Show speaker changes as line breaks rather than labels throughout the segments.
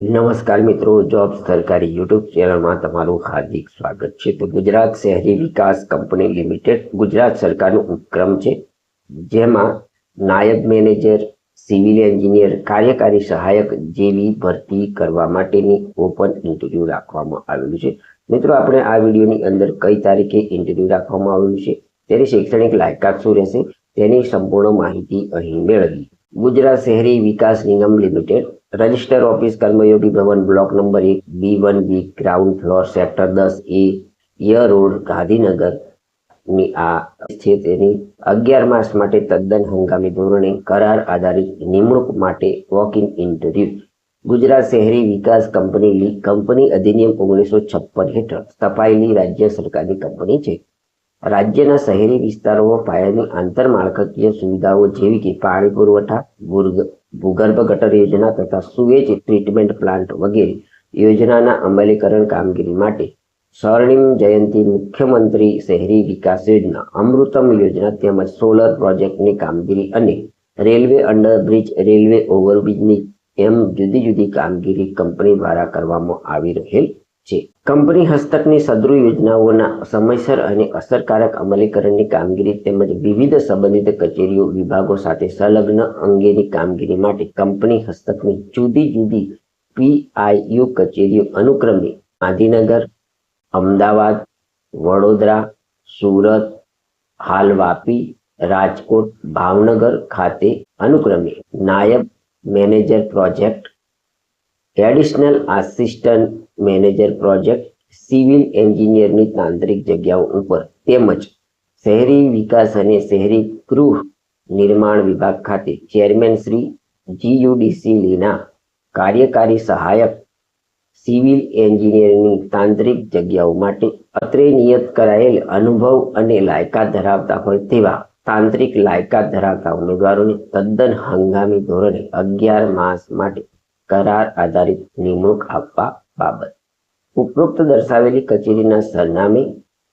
નમસ્કાર મિત્રો, જોબ સરકારી યુટ્યુબ ચેનલમાં તમારું હાર્દિક સ્વાગત છે. તો ગુજરાત શહેરી વિકાસ કંપની લિમિટેડ ગુજરાત સરકારનો ઉપક્રમ છે, જેમાં નાયબ મેનેજર, સિવિલ એન્જિનિયર, કાર્યકારી સહાયક જેવી ભરતી કરવા માટેની ઓપન ઇન્ટરવ્યૂ રાખવામાં આવેલું છે. મિત્રો, આપણે આ વિડીયોની અંદર કઈ તારીખે ઇન્ટરવ્યૂ રાખવામાં આવેલું છે, તેની શૈક્ષણિક લાયકાત શું રહેશે, તેની સંપૂર્ણ માહિતી અહીં મેળવી. ગુજરાત શહેરી વિકાસ નિગમ લિમિટેડ, રજિસ્ટર ઓફિસ, કર્મયોગી ભવન, block number 1, B1B, ground floor, sector 10A, ય રોડ, ગાંધીનગર ની આ છે. તેની 11 માસ માટે તદ્દન હંગામી ધોરણે કરાર આધારિત નિમણૂક માટે વોક ઇન ઇન્ટરવ્યુ. ગુજરાત શહેરી વિકાસ કંપની અધિનિયમ 1956 હેઠળ સ્થપાયેલી રાજ્ય સરકારની કંપની છે. રાજ્યના શહેરી વિસ્તારોમાં પાયાની આંતરમાળખાકીય સુવિધાઓ જેવી કે પાણી પુરવઠા, ભૂગર્ભ ગટર યોજના તથા સુએજ ટ્રીટમેન્ટ પ્લાન્ટ વગેરે યોજનાના અમલીકરણ કામગીરી માટે સ્વર્ણિમ જયંતિ મુખ્યમંત્રી શહેરી વિકાસ યોજના, અમૃતમ યોજના તેમજ સોલર પ્રોજેક્ટની કામગીરી અને રેલવે અંડરબ્રિજ, રેલવે ઓવરબ્રિજની એમ જુદી જુદી કામગીરી કંપની દ્વારા કરવામાં આવી રહેલ છે. કંપની હસ્તકની સદ્રુ યોજનાઓના સમયસર અને અસરકારક અમલીકરણની કામગીરી તેમજ વિવિધ સંબંધિત કચેરીઓ, વિભાગો સાથે સંલગ્ન અંગેની કામગીરી માટે કંપની હસ્તકની જુદી જુદી PIU કચેરીઓ અનુક્રમે ગાંધીનગર, અમદાવાદ, વડોદરા, સુરત, હાલ વાપી, રાજકોટ, ભાવનગર ખાતે અનુક્રમે નાયબ manager project, additional assistant manager project, civil એન્જિનિયરની તાંત્રિક જગ્યાઓ ઉપર તેમજ શહેરી વિકાસ અને શહેરી ગૃહ નિર્માણ વિભાગ ખાતે ચેરમેન શ્રી GUDC લીના કાર્યકારી સહાયક સિવિલ એન્જિનિયરની તાંત્રિક જગ્યાઓ માટે અત્રે નિયત કરાયેલ અનુભવ અને લાયકાત ધરાવતા હોય તેવા તાંત્રિક લાયકાત ધરાવતા ઉમેદવારોને તદ્દન હંગામી ધોરણે 11 માસ માટે કરાર આધારિત નિમણૂક આપવા બાબત. ઉપરોક્ત દર્શાવેલી કચેરીના સરનામે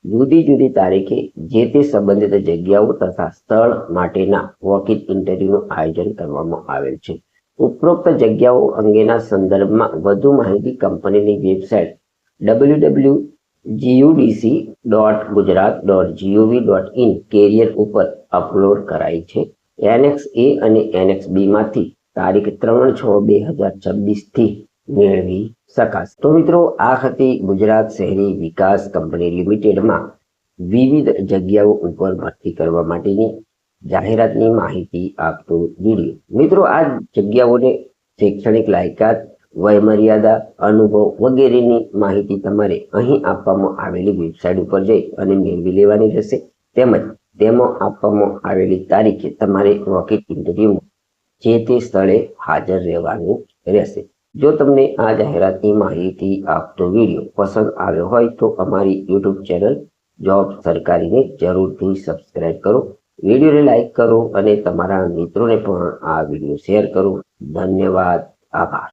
જુદી જુદી તારીખે જે તે સંબંધિત જગ્યાઓ તથા સ્થળ માટેના વોક-ઇન ઇન્ટરવ્યુનું આયોજન કરવામાં આવેલ છે. ઉપરોક્ત જગ્યાઓ અંગેના સંદર્ભમાં વધુ માહિતી કંપનીની વેબસાઇટ www.gudc.gujarat.gov.in કેરિયર ઉપર અપલોડ કરાઈ છે. એનેક્સ A અને એનેક્સ B માંથી તારીખ 3/6/2026 થી મેળવી શકાશે. તો મિત્રો, આ હતી ગુજરાત શહેરી વિકાસ કંપની લિમિટેડમાં વિવિધ જગ્યાઓ ઉપર ભરતી કરવા માટેની જાહેરાતની માહિતી આપતો વિડીયો. મિત્રો, આ જગ્યાઓને શૈક્ષણિક લાયકાત, વયમર્યાદા, અનુભવ વગેરેની માહિતી તમારે અહીં આપવામાં આવેલી વેબસાઇટ ઉપર જઈ અને મેળવી લેવાની રહેશે. તેમજ તેમાં આપવામાં આવેલી તારીખે તમારે વોક-ઇન ઇન્ટરવ્યુમાં જે તે સ્થળે હાજર રહેવાનું રહેશે. જો તમને આ જાહેરાતની માહિતી આપતો વિડીયો પસંદ આવ્યો હોય તો અમારી યુટ્યુબ ચેનલ જોબ સરકારીને જરૂરથી સબસ્ક્રાઇબ કરો, વિડીયોને લાઇક કરો અને તમારા મિત્રોને પણ આ વિડીયો શેર કરો. ધન્યવાદ, આભાર.